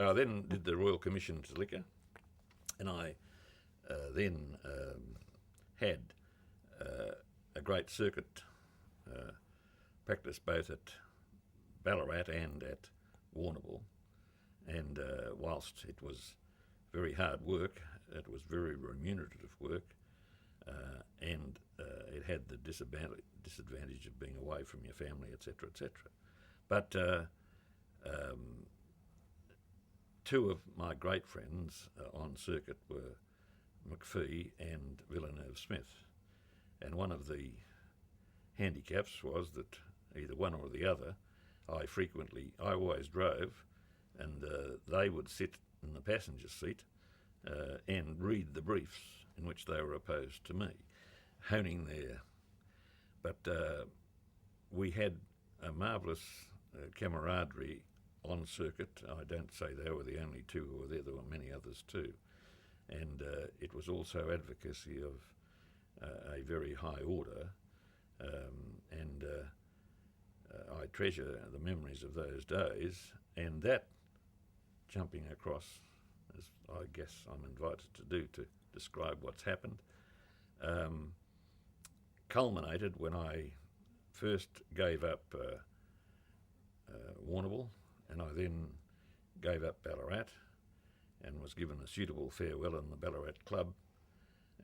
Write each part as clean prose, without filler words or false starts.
I then did the Royal Commission to Liquor, and I then had a great circuit practice both at Ballarat and at Warrnambool, and whilst it was very hard work, it was very remunerative work, and it had the disadvantage of being away from your family, etc., etc. But two of my great friends on circuit were McPhee and Villeneuve Smith, and one of the handicaps was that either one or the other, I always drove, and they would sit in the passenger seat and read the briefs in which they were opposed to me, honing their. But we had a marvellous camaraderie on circuit. I don't say they were the only two who were there were many others too. And it was also advocacy of a very high order, and I treasure the memories of those days, and that jumping across, as I guess I'm invited to do to describe what's happened, culminated when I first gave up Warrnambool, and I then gave up Ballarat and was given a suitable farewell in the Ballarat Club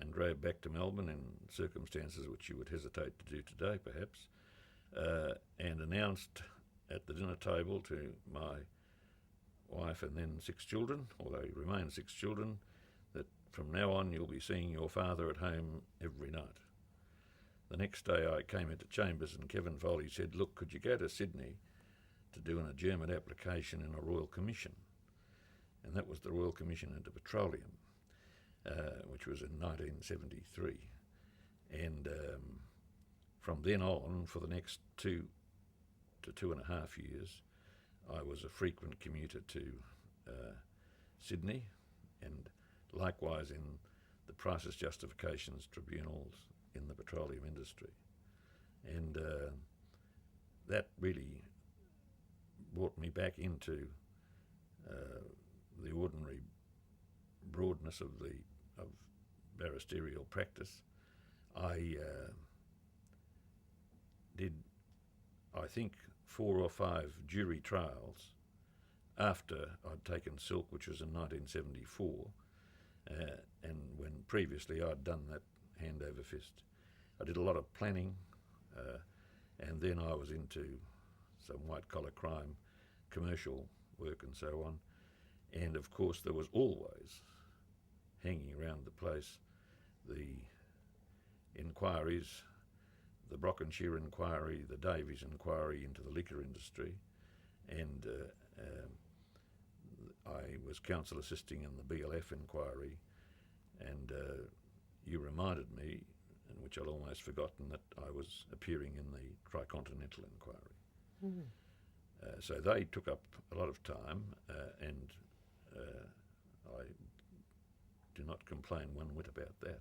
and drove back to Melbourne in circumstances which you would hesitate to do today perhaps, and announced at the dinner table to my wife and then 6 children, although he remained 6 children, that from now on you'll be seeing your father at home every night. The next day I came into Chambers and Kevin Foley said, look, could you go to Sydney to do an adjournment application in a Royal Commission? And that was the Royal Commission into Petroleum, which was in 1973. And from then on, for the next 2 to 2.5 years, I was a frequent commuter to Sydney, and likewise in the Prices Justifications Tribunals in the petroleum industry. And that really brought me back into the ordinary broadness of barristerial practice. I did, I think, 4 or 5 jury trials after I'd taken silk, which was in 1974, and when previously I'd done that hand over fist. I did a lot of planning, and then I was into some white-collar crime, commercial work and so on. And of course there was always hanging around the place the inquiries, the Brockenshire inquiry, the Davies inquiry into the liquor industry, and I was counsel assisting in the BLF inquiry, and you reminded me, and which I'd almost forgotten, that I was appearing in the Tricontinental inquiry. Mm. So they took up a lot of time, and I do not complain one whit about that.